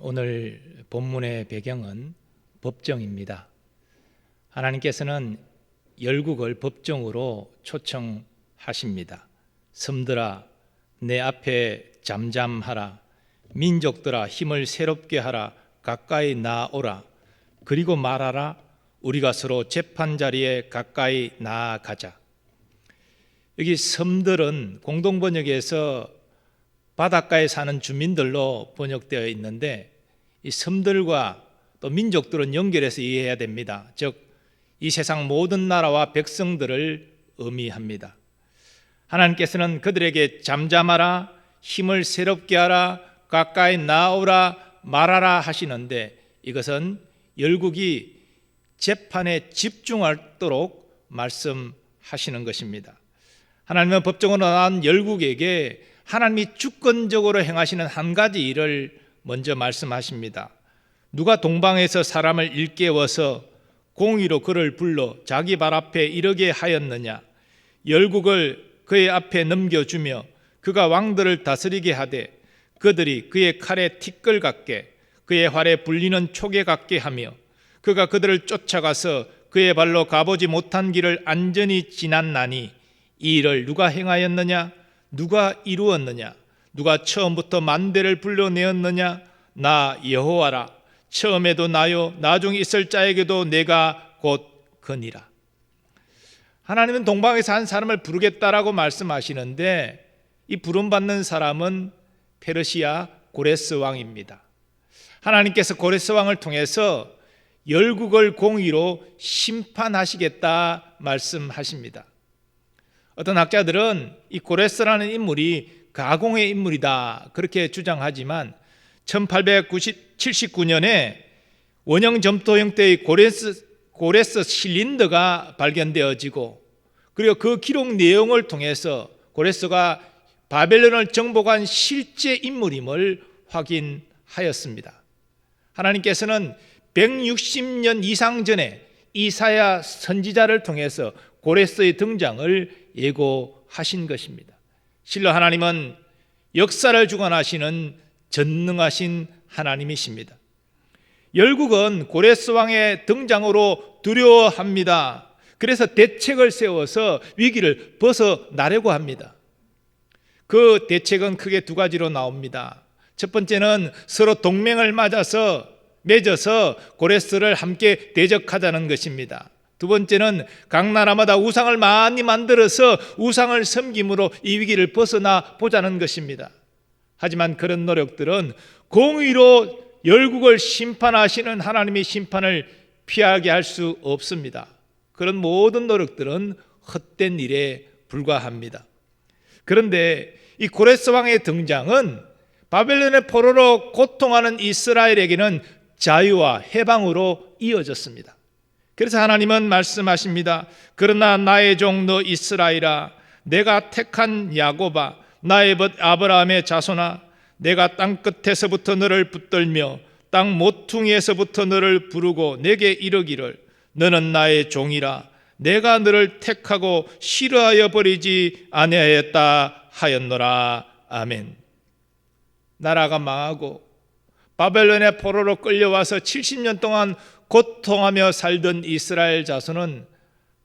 오늘 본문의 배경은 법정입니다. 하나님께서는 열국을 법정으로 초청하십니다. 섬들아 내 앞에 잠잠하라. 민족들아 힘을 새롭게 하라. 가까이 나아오라. 그리고 말하라. 우리가 서로 재판자리에 가까이 나아가자. 여기 섬들은 공동번역에서 바닷가에 사는 주민들로 번역되어 있는데, 이 섬들과 또 민족들은 연결해서 이해해야 됩니다. 즉 이 세상 모든 나라와 백성들을 의미합니다. 하나님께서는 그들에게 잠잠하라, 힘을 새롭게 하라, 가까이 나오라, 말하라 하시는데, 이것은 열국이 재판에 집중하도록 말씀하시는 것입니다. 하나님은 법정으로 나온 열국에게 하나님이 주권적으로 행하시는 한 가지 일을 먼저 말씀하십니다. 누가 동방에서 사람을 일깨워서 공의로 그를 불러 자기 발 앞에 이르게 하였느냐. 열국을 그의 앞에 넘겨주며 그가 왕들을 다스리게 하되 그들이 그의 칼에 티끌 같게 그의 활에 불리는 촉에 같게 하며 그가 그들을 쫓아가서 그의 발로 가보지 못한 길을 안전히 지났나니 이 일을 누가 행하였느냐? 누가 이루었느냐? 누가 처음부터 만대를 불러내었느냐? 나 여호와라. 처음에도 나요 나중에 있을 자에게도 내가 곧 그니라. 하나님은 동방에서 한 사람을 부르겠다라고 말씀하시는데, 이 부름받는 사람은 페르시아 고레스 왕입니다. 하나님께서 고레스 왕을 통해서 열국을 공의로 심판하시겠다 말씀하십니다. 어떤 학자들은 이 고레스라는 인물이 가공의 인물이다 그렇게 주장하지만 1879년에 원형 점토 형태의 고레스 실린더가 발견되어지고, 그리고 그 기록 내용을 통해서 고레스가 바벨론을 정복한 실제 인물임을 확인하였습니다. 하나님께서는 160년 이상 전에 이사야 선지자를 통해서 고레스의 등장을 예고하신 것입니다. 실로 하나님은 역사를 주관하시는 전능하신 하나님이십니다. 열국은 고레스 왕의 등장으로 두려워합니다. 그래서 대책을 세워서 위기를 벗어나려고 합니다. 그 대책은 크게 두 가지로 나옵니다. 첫 번째는 서로 동맹을 맺어서 고레스를 함께 대적하자는 것입니다. 두 번째는 각 나라마다 우상을 많이 만들어서 우상을 섬김으로 이 위기를 벗어나 보자는 것입니다. 하지만 그런 노력들은 공의로 열국을 심판하시는 하나님의 심판을 피하게 할 수 없습니다. 그런 모든 노력들은 헛된 일에 불과합니다. 그런데 이 고레스 왕의 등장은 바벨론의 포로로 고통하는 이스라엘에게는 자유와 해방으로 이어졌습니다. 그래서 하나님은 말씀하십니다. 그러나 나의 종 너 이스라엘아, 내가 택한 야곱아, 나의 벗 아브라함의 자손아, 내가 땅 끝에서부터 너를 붙들며 땅 모퉁이에서부터 너를 부르고 내게 이르기를 너는 나의 종이라. 내가 너를 택하고 싫어하여 버리지 아니하였다 하였노라. 아멘. 나라가 망하고 바벨론의 포로로 끌려와서 70년 동안 고통하며 살던 이스라엘 자손은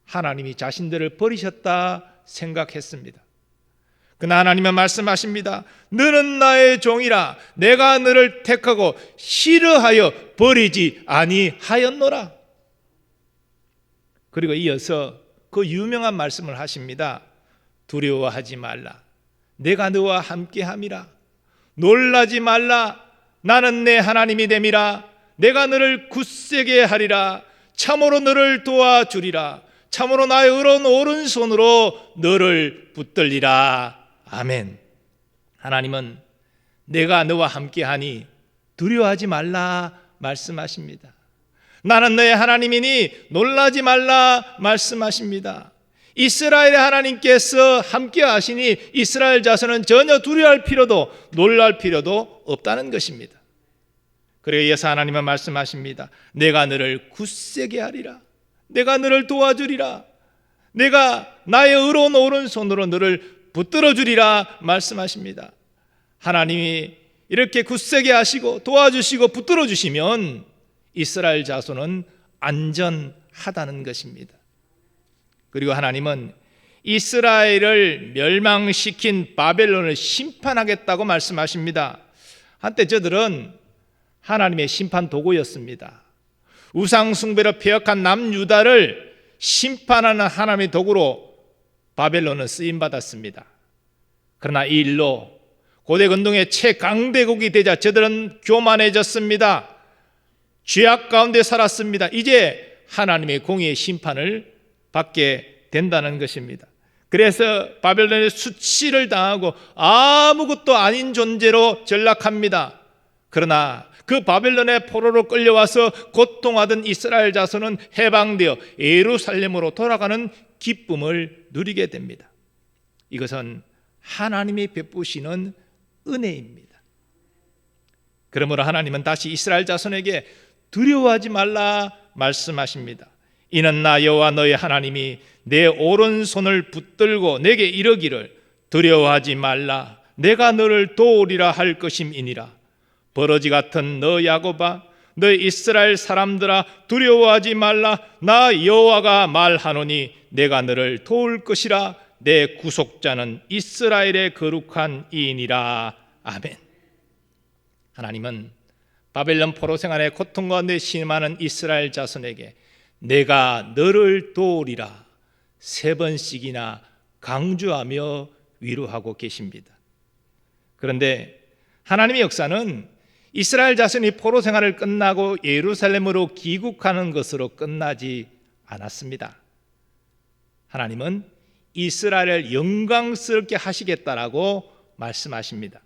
하나님이 자신들을 버리셨다 생각했습니다. 그러나 하나님은 말씀하십니다. 너는 나의 종이라. 내가 너를 택하고 싫어하여 버리지 아니하였노라. 그리고 이어서 그 유명한 말씀을 하십니다. 두려워하지 말라. 내가 너와 함께함이라. 놀라지 말라. 나는 내 하나님이 됨이라. 내가 너를 굳세게 하리라. 참으로 너를 도와주리라. 참으로 나의 의로운 오른손으로 너를 붙들리라. 아멘. 하나님은 내가 너와 함께하니 두려워하지 말라 말씀하십니다. 나는 너의 하나님이니 놀라지 말라 말씀하십니다. 이스라엘의 하나님께서 함께 하시니 이스라엘 자손은 전혀 두려워할 필요도 놀랄 필요도 없다는 것입니다. 그리고 이어서 하나님은 말씀하십니다. 내가 너를 굳세게 하리라. 내가 너를 도와주리라. 내가 나의 의로운 오른손으로 너를 붙들어 주리라 말씀하십니다. 하나님이 이렇게 굳세게 하시고 도와주시고 붙들어 주시면 이스라엘 자손은 안전하다는 것입니다. 그리고 하나님은 이스라엘을 멸망시킨 바벨론을 심판하겠다고 말씀하십니다. 한때 저들은 하나님의 심판 도구였습니다. 우상 숭배로 폐역한 남유다를 심판하는 하나님의 도구로 바벨론은 쓰임받았습니다. 그러나 이 일로 고대 근동의 최강대국이 되자 저들은 교만해졌습니다. 죄악 가운데 살았습니다. 이제 하나님의 공의의 심판을 받게 된다는 것입니다. 그래서 바벨론의 수치를 당하고 아무것도 아닌 존재로 전락합니다. 그러나 그 바벨론의 포로로 끌려와서 고통하던 이스라엘 자손은 해방되어 예루살렘으로 돌아가는 기쁨을 누리게 됩니다. 이것은 하나님이 베푸시는 은혜입니다. 그러므로 하나님은 다시 이스라엘 자손에게 두려워하지 말라 말씀하십니다. 이는 나 여호와 너의 하나님이 내 오른손을 붙들고 내게 이르기를 두려워하지 말라 내가 너를 도우리라 할 것임이니라. 버러지 같은 너 야곱아 너 이스라엘 사람들아 두려워하지 말라 나 여호와가 말하노니 내가 너를 도울 것이라 내 구속자는 이스라엘의 거룩한 이인이라. 아멘. 하나님은 바벨론 포로 생활의 고통 가운데 심하는 이스라엘 자손에게 내가 너를 도우리라 3번씩이나 강조하며 위로하고 계십니다. 그런데 하나님의 역사는 이스라엘 자손이 포로 생활을 끝나고 예루살렘으로 귀국하는 것으로 끝나지 않았습니다. 하나님은 이스라엘을 영광스럽게 하시겠다라고 말씀하십니다.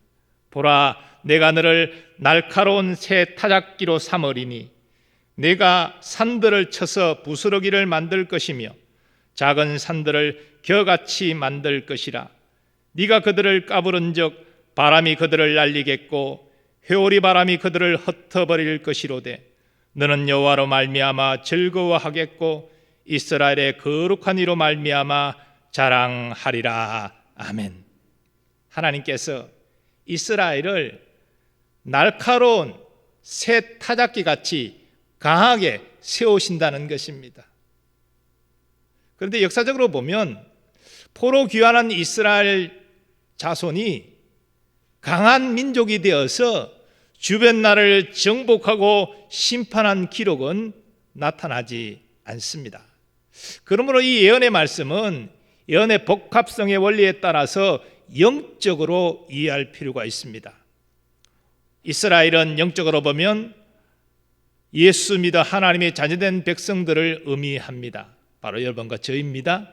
보라 내가 너를 날카로운 새 타작기로 삼으리니 내가 산들을 쳐서 부스러기를 만들 것이며 작은 산들을 겨같이 만들 것이라. 네가 그들을 까부른즉 바람이 그들을 날리겠고 회오리 바람이 그들을 흩어버릴 것이로되 너는 여호와로 말미암아 즐거워하겠고 이스라엘의 거룩한 이로 말미암아 자랑하리라. 아멘. 하나님께서 이스라엘을 날카로운 새 타작기 같이 강하게 세우신다는 것입니다. 그런데 역사적으로 보면 포로 귀환한 이스라엘 자손이 강한 민족이 되어서 주변 나라를 정복하고 심판한 기록은 나타나지 않습니다. 그러므로 이 예언의 말씀은 예언의 복합성의 원리에 따라서 영적으로 이해할 필요가 있습니다. 이스라엘은 영적으로 보면 예수 믿어 하나님의 자녀된 백성들을 의미합니다. 바로 여러분과 저입니다.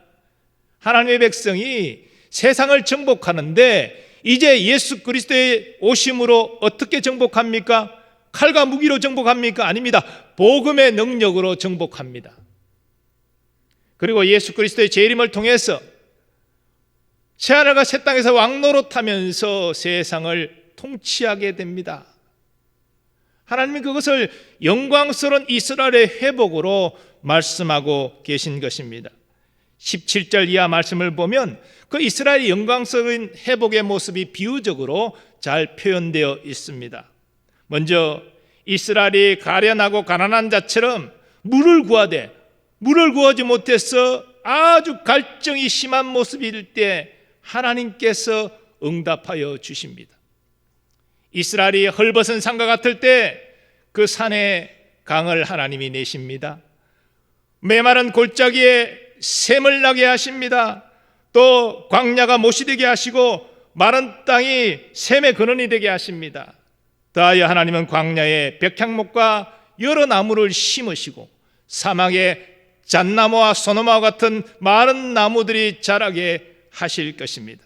하나님의 백성이 세상을 정복하는데 이제 예수 그리스도의 오심으로 어떻게 정복합니까? 칼과 무기로 정복합니까? 아닙니다. 복음의 능력으로 정복합니다. 그리고 예수 그리스도의 재림을 통해서 새하늘과 새 땅에서 왕노릇하면서 세상을 통치하게 됩니다. 하나님이 그것을 영광스러운 이스라엘의 회복으로 말씀하고 계신 것입니다. 17절 이하 말씀을 보면 그 이스라엘의 영광스러운 회복의 모습이 비유적으로 잘 표현되어 있습니다. 먼저 이스라엘이 가련하고 가난한 자처럼 물을 구하지 못해서 아주 갈증이 심한 모습일 때 하나님께서 응답하여 주십니다. 이스라엘이 헐벗은 산과 같을 때 그 산에 강을 하나님이 내십니다. 메마른 골짜기에 샘을 나게 하십니다. 또 광야가 못이 되게 하시고 마른 땅이 샘의 근원이 되게 하십니다. 더하여 하나님은 광야에 백향목과 여러 나무를 심으시고 사막에 잣나무와 소노마와 같은 마른 나무들이 자라게 하실 것입니다.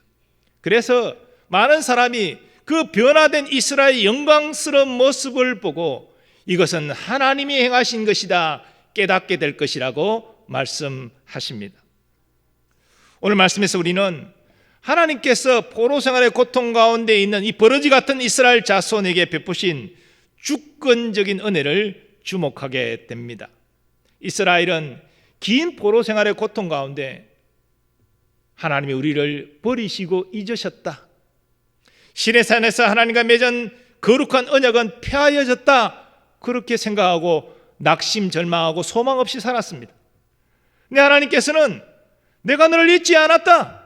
그래서 많은 사람이 그 변화된 이스라엘의 영광스러운 모습을 보고 이것은 하나님이 행하신 것이다 깨닫게 될 것이라고 말씀하십니다. 오늘 말씀에서 우리는 하나님께서 포로 생활의 고통 가운데 있는 이 버러지 같은 이스라엘 자손에게 베푸신 주권적인 은혜를 주목하게 됩니다. 이스라엘은 긴 포로 생활의 고통 가운데 하나님이 우리를 버리시고 잊으셨다. 시내산에서 하나님과 맺은 거룩한 언약은 폐하여졌다, 그렇게 생각하고 낙심절망하고 소망 없이 살았습니다. 근데 하나님께서는 내가 너를 잊지 않았다,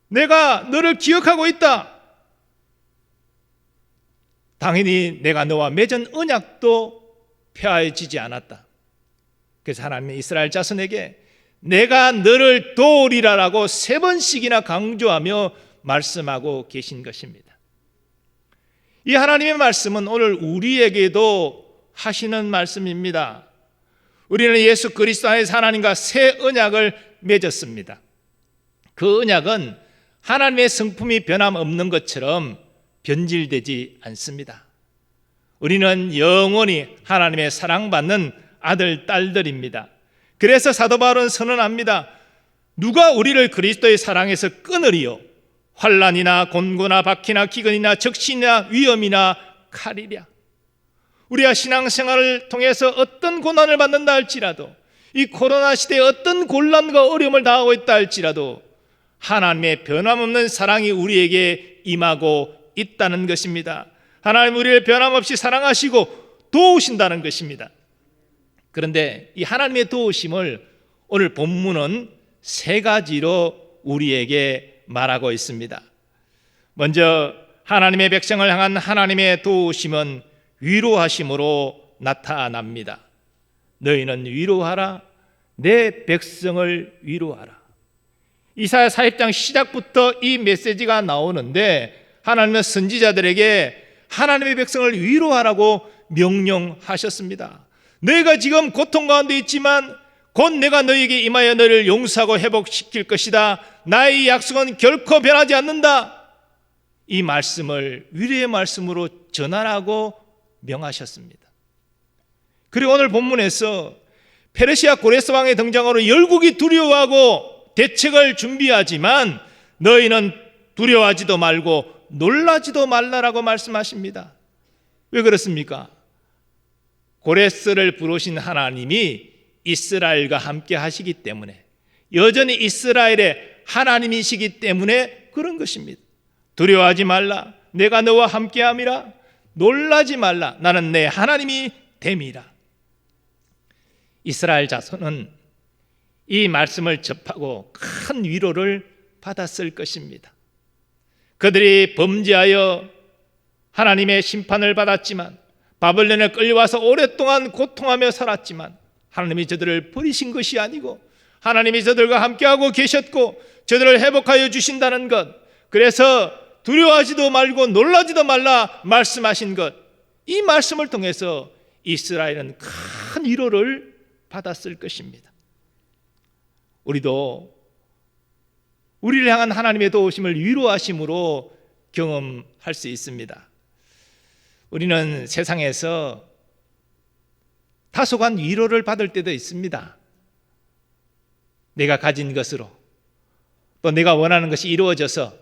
내가 너를 기억하고 있다, 당연히 내가 너와 맺은 언약도 폐하여지지 않았다. 그래서 하나님은 이스라엘 자손에게 내가 너를 도우리라라고 3번씩이나 강조하며 말씀하고 계신 것입니다. 이 하나님의 말씀은 오늘 우리에게도 하시는 말씀입니다. 우리는 예수 그리스도 안에서 하나님과 새 언약을 맺었습니다. 그 언약은 하나님의 성품이 변함없는 것처럼 변질되지 않습니다. 우리는 영원히 하나님의 사랑받는 아들, 딸들입니다. 그래서 사도 바울은 선언합니다. 누가 우리를 그리스도의 사랑에서 끊으리요? 환난이나 곤고나 박해나 기근이나 적신이나 위험이나 칼이랴. 우리가 신앙생활을 통해서 어떤 고난을 받는다 할지라도, 이 코로나 시대에 어떤 곤란과 어려움을 당하고 있다 할지라도 하나님의 변함없는 사랑이 우리에게 임하고 있다는 것입니다. 하나님 우리를 변함없이 사랑하시고 도우신다는 것입니다. 그런데 이 하나님의 도우심을 오늘 본문은 3가지로 우리에게 말하고 있습니다. 먼저 하나님의 백성을 향한 하나님의 도우심은 위로하심으로 나타납니다. 너희는 위로하라, 내 백성을 위로하라. 이사야 40장 시작부터 이 메시지가 나오는데 하나님은 선지자들에게 하나님의 백성을 위로하라고 명령하셨습니다. 너희가 지금 고통 가운데 있지만 곧 내가 너희에게 임하여 너희를 용서하고 회복시킬 것이다. 나의 약속은 결코 변하지 않는다. 이 말씀을 위로의 말씀으로 전하라고 명하셨습니다. 그리고 오늘 본문에서 페르시아 고레스 왕의 등장으로 열국이 두려워하고 대책을 준비하지만 너희는 두려워하지도 말고 놀라지도 말라라고 말씀하십니다. 왜 그렇습니까? 고레스를 부르신 하나님이 이스라엘과 함께 하시기 때문에, 여전히 이스라엘의 하나님이시기 때문에 그런 것입니다. 두려워하지 말라, 내가 너와 함께함이라. 놀라지 말라, 나는 내 하나님이 됨이라. 이스라엘 자손은 이 말씀을 접하고 큰 위로를 받았을 것입니다. 그들이 범죄하여 하나님의 심판을 받았지만, 바벨론에 끌려와서 오랫동안 고통하며 살았지만 하나님이 저들을 버리신 것이 아니고 하나님이 저들과 함께하고 계셨고 저들을 회복하여 주신다는 것, 그래서 두려워하지도 말고 놀라지도 말라 말씀하신 것, 이 말씀을 통해서 이스라엘은 큰 위로를 받았을 것입니다. 우리도 우리를 향한 하나님의 도우심을 위로하심으로 경험할 수 있습니다. 우리는 세상에서 다소간 위로를 받을 때도 있습니다. 내가 가진 것으로, 또 내가 원하는 것이 이루어져서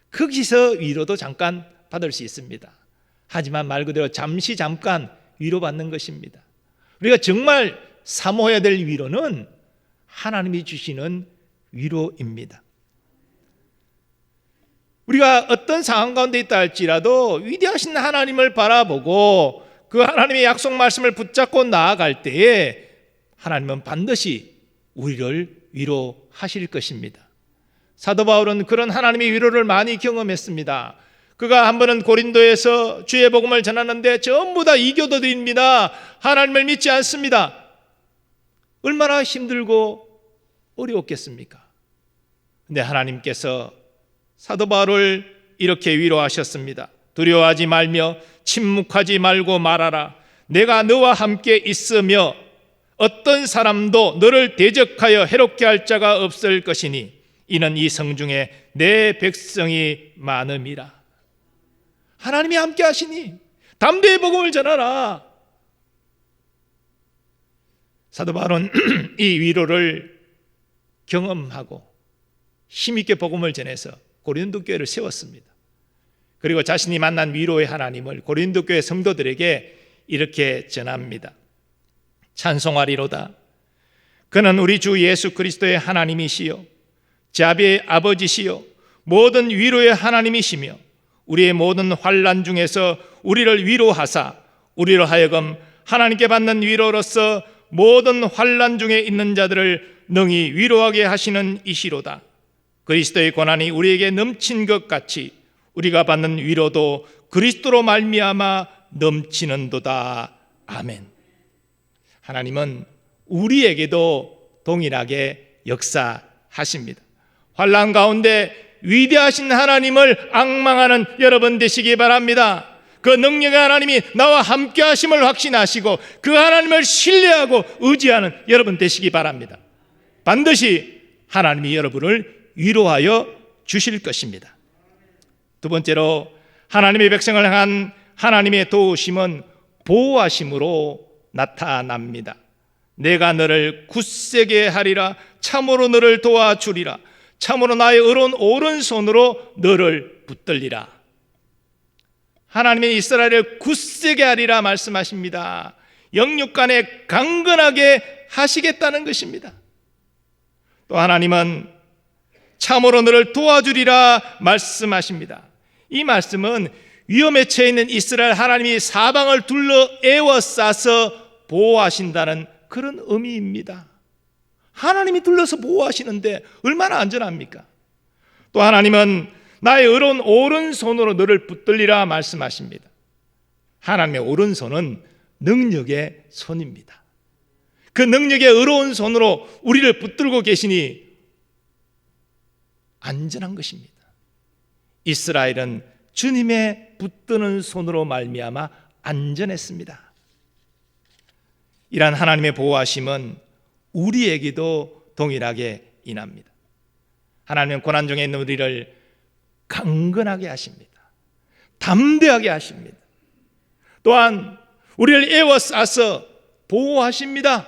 거기서 위로도 잠깐 받을 수 있습니다. 하지만 말 그대로 잠깐 위로받는 것입니다. 우리가 정말 사모해야 될 위로는 하나님이 주시는 위로입니다. 우리가 어떤 상황 가운데 있다 할지라도 위대하신 하나님을 바라보고 그 하나님의 약속 말씀을 붙잡고 나아갈 때에 하나님은 반드시 우리를 위로하실 것입니다. 사도 바울은 그런 하나님의 위로를 많이 경험했습니다. 그가 한 번은 고린도에서 주의 복음을 전하는데 전부 다 이교도들입니다. 하나님을 믿지 않습니다. 얼마나 힘들고 어려웠겠습니까? 근데 하나님께서 사도 바울을 이렇게 위로하셨습니다. 두려워하지 말며 침묵하지 말고 말하라. 내가 너와 함께 있으며 어떤 사람도 너를 대적하여 해롭게 할 자가 없을 것이니 이는 이 성중에 내 백성이 많음이라. 하나님이 함께 하시니 담대히 복음을 전하라. 사도 바울은 이 위로를 경험하고 힘있게 복음을 전해서 고린도 교회를 세웠습니다. 그리고 자신이 만난 위로의 하나님을 고린도 교회 성도들에게 이렇게 전합니다. 찬송하리로다. 그는 우리 주 예수 그리스도의 하나님이시요 자비의 아버지시요 모든 위로의 하나님이시며 우리의 모든 환난 중에서 우리를 위로하사 우리로 하여금 하나님께 받는 위로로서 모든 환난 중에 있는 자들을 능히 위로하게 하시는 이시로다. 그리스도의 고난이 우리에게 넘친 것 같이 우리가 받는 위로도 그리스도로 말미암아 넘치는도다. 아멘. 하나님은 우리에게도 동일하게 역사하십니다. 환난 가운데 위대하신 하나님을 앙망하는 여러분 되시기 바랍니다. 그 능력의 하나님이 나와 함께 하심을 확신하시고 그 하나님을 신뢰하고 의지하는 여러분 되시기 바랍니다. 반드시 하나님이 여러분을 위로하여 주실 것입니다. 두 번째로 하나님의 백성을 향한 하나님의 도우심은 보호하심으로 나타납니다. 내가 너를 굳세게 하리라. 참으로 너를 도와주리라. 참으로 나의 의로운 오른손으로 너를 붙들리라. 하나님의 이스라엘을 굳세게 하리라 말씀하십니다. 영육간에 강건하게 하시겠다는 것입니다. 또 하나님은 참으로 너를 도와주리라 말씀하십니다. 이 말씀은 위험에 처해 있는 이스라엘 하나님이 사방을 둘러 에워싸서 보호하신다는 그런 의미입니다. 하나님이 둘러서 보호하시는데 얼마나 안전합니까? 또 하나님은 나의 의로운 오른손으로 너를 붙들리라 말씀하십니다. 하나님의 오른손은 능력의 손입니다. 그 능력의 의로운 손으로 우리를 붙들고 계시니 안전한 것입니다. 이스라엘은 주님의 붙드는 손으로 말미암아 안전했습니다. 이러한 하나님의 보호하심은 우리에게도 동일하게 인합니다. 하나님은 고난 중에 있는 우리를 강건하게 하십니다. 담대하게 하십니다. 또한 우리를 에워싸서 보호하십니다.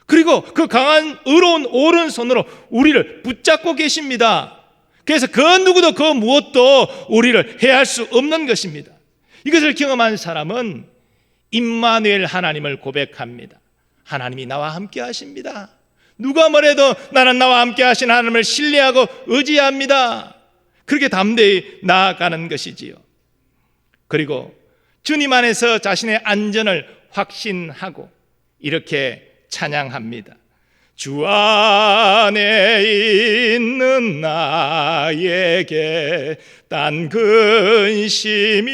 그리고 그 강한 의로운 오른손으로 우리를 붙잡고 계십니다. 그래서 그 누구도 그 무엇도 우리를 해할 수 없는 것입니다. 이것을 경험한 사람은 임마누엘 하나님을 고백합니다. 하나님이 나와 함께 하십니다. 누가 뭐래도 나는 나와 함께 하신 하나님을 신뢰하고 의지합니다. 그렇게 담대히 나아가는 것이지요. 그리고 주님 안에서 자신의 안전을 확신하고 이렇게 찬양합니다. 주 안에 있는 나에게 딴 근심이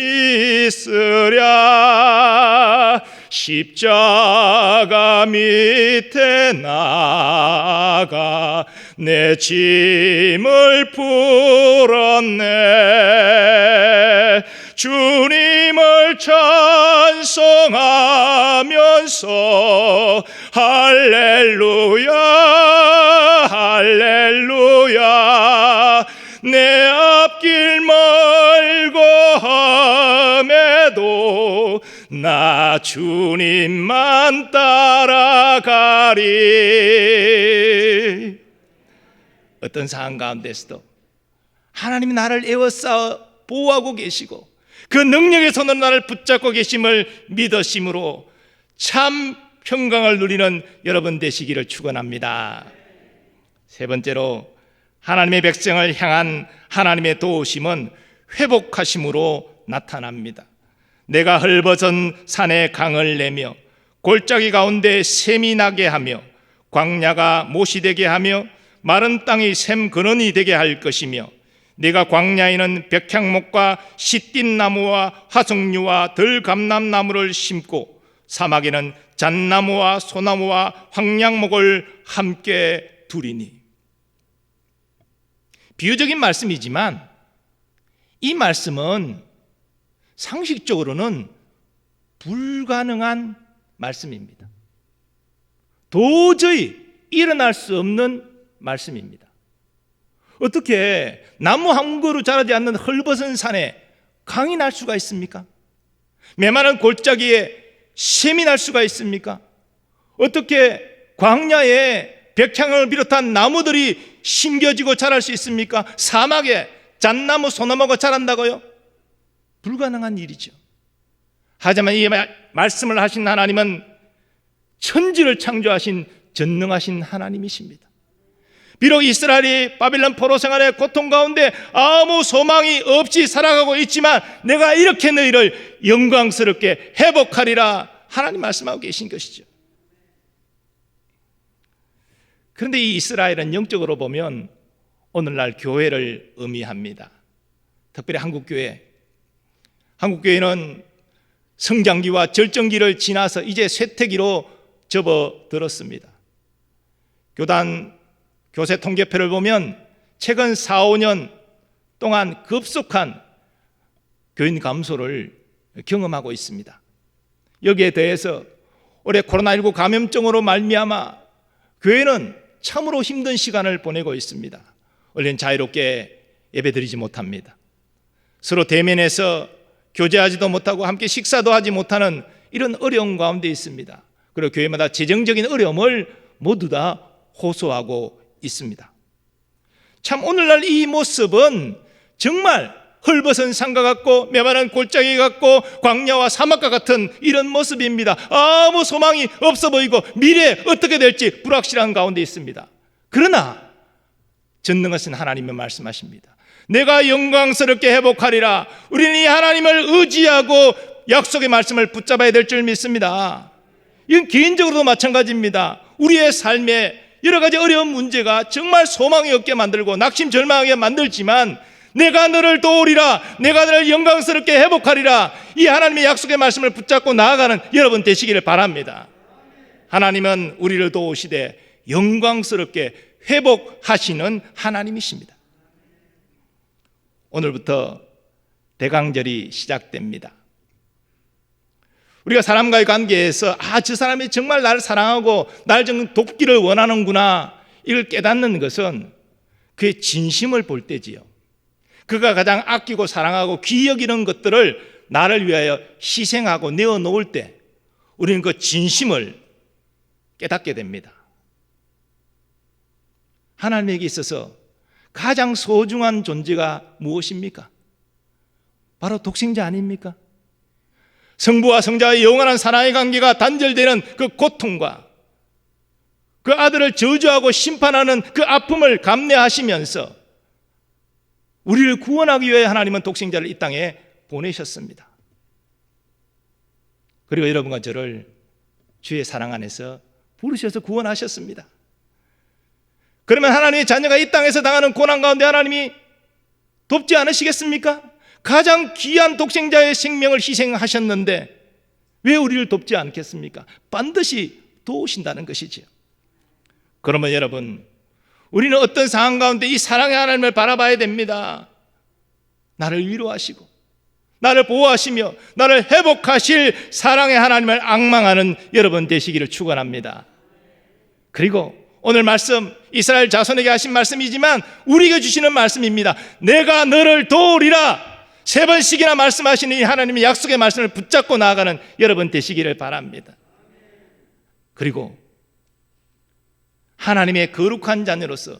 있으랴. 십자가 밑에 나가 내 짐을 풀었네. 주님을 찬송하면서 할렐루야 할렐루야. 내 앞길 멀고 함에도 나 주님만 따라가리. 어떤 상황 가운데서도 하나님이 나를 에워싸 보호하고 계시고 그 능력의 손으로 나를 붙잡고 계심을 믿으심으로 참 평강을 누리는 여러분 되시기를 축원합니다. 세 번째로 하나님의 백성을 향한 하나님의 도우심은 회복하심으로 나타납니다. 내가 헐벗은 산에 강을 내며 골짜기 가운데 샘이 나게 하며 광야가 못이 되게 하며 마른 땅이 샘 근원이 되게 할 것이며 네가 광야에는 백향목과 시띠나무와 화석류와 들감람나무를 심고 사막에는 잣나무와 소나무와 황량목을 함께 두리니. 비유적인 말씀이지만 이 말씀은 상식적으로는 불가능한 말씀입니다. 도저히 일어날 수 없는 말씀입니다. 어떻게 나무 한 그루 자라지 않는 헐벗은 산에 강이 날 수가 있습니까? 메마른 골짜기에 샘이 날 수가 있습니까? 어떻게 광야에 백향을 비롯한 나무들이 심겨지고 자랄 수 있습니까? 사막에 잣나무, 소나무가 자란다고요? 불가능한 일이죠. 하지만 이 말씀을 하신 하나님은 천지를 창조하신 전능하신 하나님이십니다. 비록 이스라엘이 바빌론 포로 생활의 고통 가운데 아무 소망이 없이 살아가고 있지만 내가 이렇게 너희를 영광스럽게 회복하리라 하나님 말씀하고 계신 것이죠. 그런데 이 이스라엘은 영적으로 보면 오늘날 교회를 의미합니다. 특별히 한국교회. 한국교회는 성장기와 절정기를 지나서 이제 쇠퇴기로 접어들었습니다. 교단 교세 통계표를 보면 최근 4, 5년 동안 급속한 교인 감소를 경험하고 있습니다. 여기에 대해서 올해 코로나19 감염증으로 말미암아 교회는 참으로 힘든 시간을 보내고 있습니다. 얼른 자유롭게 예배드리지 못합니다. 서로 대면해서 교제하지도 못하고 함께 식사도 하지 못하는 이런 어려움 가운데 있습니다. 그리고 교회마다 재정적인 어려움을 모두 다 호소하고 있습니다. 참 오늘날 이 모습은 정말 헐벗은 산과 같고 메마른 골짜기 같고 광야와 사막과 같은 이런 모습입니다. 아무 소망이 없어 보이고 미래에 어떻게 될지 불확실한 가운데 있습니다. 그러나 전능하신 하나님은 말씀하십니다. 내가 영광스럽게 회복하리라. 우리는 이 하나님을 의지하고 약속의 말씀을 붙잡아야 될 줄 믿습니다. 이건 개인적으로도 마찬가지입니다. 우리의 삶에 여러 가지 어려운 문제가 정말 소망이 없게 만들고 낙심절망하게 만들지만 내가 너를 도우리라, 내가 너를 영광스럽게 회복하리라, 이 하나님의 약속의 말씀을 붙잡고 나아가는 여러분 되시기를 바랍니다. 하나님은 우리를 도우시되 영광스럽게 회복하시는 하나님이십니다. 오늘부터 대강절이 시작됩니다. 우리가 사람과의 관계에서 저 사람이 정말 나를 사랑하고 나를 정말 돕기를 원하는구나, 이걸 깨닫는 것은 그의 진심을 볼 때지요. 그가 가장 아끼고 사랑하고 귀히 여기는 것들을 나를 위하여 희생하고 내어놓을 때 우리는 그 진심을 깨닫게 됩니다. 하나님에게 있어서 가장 소중한 존재가 무엇입니까? 바로 독생자 아닙니까? 성부와 성자의 영원한 사랑의 관계가 단절되는 그 고통과 그 아들을 저주하고 심판하는 그 아픔을 감내하시면서 우리를 구원하기 위해 하나님은 독생자를 이 땅에 보내셨습니다. 그리고 여러분과 저를 주의 사랑 안에서 부르셔서 구원하셨습니다. 그러면 하나님의 자녀가 이 땅에서 당하는 고난 가운데 하나님이 돕지 않으시겠습니까? 가장 귀한 독생자의 생명을 희생하셨는데 왜 우리를 돕지 않겠습니까? 반드시 도우신다는 것이지요. 그러면 여러분, 우리는 어떤 상황 가운데 이 사랑의 하나님을 바라봐야 됩니다. 나를 위로하시고 나를 보호하시며 나를 회복하실 사랑의 하나님을 앙망하는 여러분 되시기를 축원합니다. 그리고 오늘 말씀 이스라엘 자손에게 하신 말씀이지만 우리에게 주시는 말씀입니다. 내가 너를 도우리라. 3번씩이나 말씀하시는 이 하나님의 약속의 말씀을 붙잡고 나아가는 여러분 되시기를 바랍니다. 그리고 하나님의 거룩한 자녀로서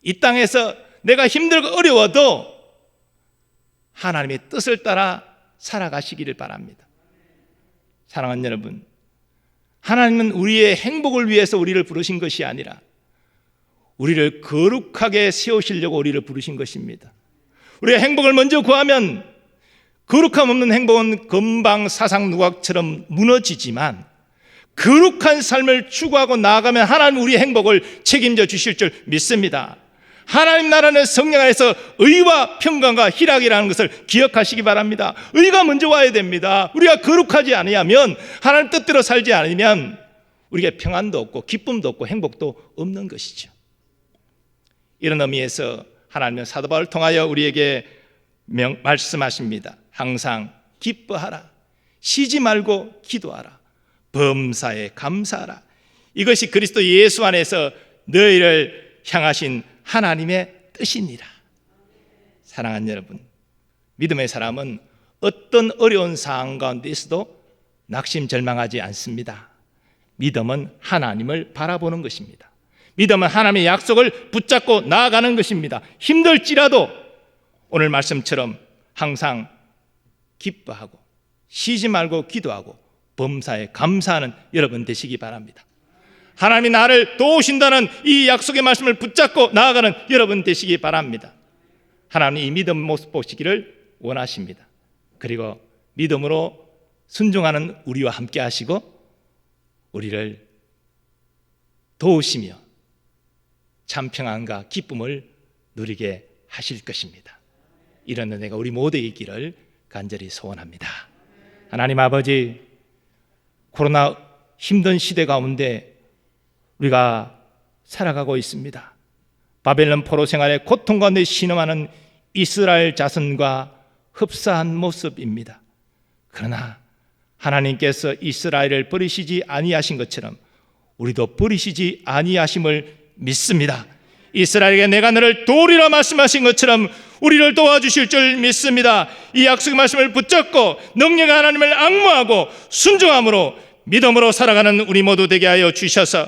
이 땅에서 내가 힘들고 어려워도 하나님의 뜻을 따라 살아가시기를 바랍니다. 사랑하는 여러분, 하나님은 우리의 행복을 위해서 우리를 부르신 것이 아니라 우리를 거룩하게 세우시려고 우리를 부르신 것입니다. 우리의 행복을 먼저 구하면 거룩함 없는 행복은 금방 사상 누각처럼 무너지지만 거룩한 삶을 추구하고 나아가면 하나님 우리의 행복을 책임져 주실 줄 믿습니다. 하나님 나라는 성령 안에서 의와 평강과 희락이라는 것을 기억하시기 바랍니다. 의가 먼저 와야 됩니다. 우리가 거룩하지 않으면, 하나님 뜻대로 살지 않으면 우리가 평안도 없고 기쁨도 없고 행복도 없는 것이죠. 이런 의미에서 하나님은 사도 바울을 통하여 우리에게 말씀하십니다. 항상 기뻐하라, 쉬지 말고 기도하라, 범사에 감사하라. 이것이 그리스도 예수 안에서 너희를 향하신 하나님의 뜻이니라. 사랑하는 여러분, 믿음의 사람은 어떤 어려운 상황 가운데 있어도 낙심절망하지 않습니다. 믿음은 하나님을 바라보는 것입니다. 믿음은 하나님의 약속을 붙잡고 나아가는 것입니다. 힘들지라도 오늘 말씀처럼 항상 기뻐하고 쉬지 말고 기도하고 범사에 감사하는 여러분 되시기 바랍니다. 하나님이 나를 도우신다는 이 약속의 말씀을 붙잡고 나아가는 여러분 되시기 바랍니다. 하나님 이 믿음 모습 보시기를 원하십니다. 그리고 믿음으로 순종하는 우리와 함께 하시고 우리를 도우시며 참 평안과 기쁨을 누리게 하실 것입니다. 이런 은혜가 우리 모두에게 있기를 간절히 소원합니다. 하나님 아버지, 코로나 힘든 시대 가운데 우리가 살아가고 있습니다. 바벨론 포로 생활의 고통 가운데 신음하는 이스라엘 자손과 흡사한 모습입니다. 그러나 하나님께서 이스라엘을 버리시지 아니하신 것처럼 우리도 버리시지 아니하심을 믿습니다. 이스라엘에게 내가 너를 도우리라 말씀하신 것처럼 우리를 도와주실 줄 믿습니다. 이 약속의 말씀을 붙잡고 능력의 하나님을 앙모하고 순종함으로 믿음으로 살아가는 우리 모두 되게 하여 주셔서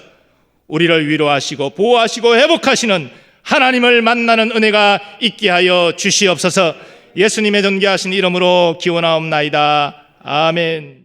우리를 위로하시고 보호하시고 회복하시는 하나님을 만나는 은혜가 있게 하여 주시옵소서. 예수님의 존귀하신 이름으로 기원하옵나이다. 아멘.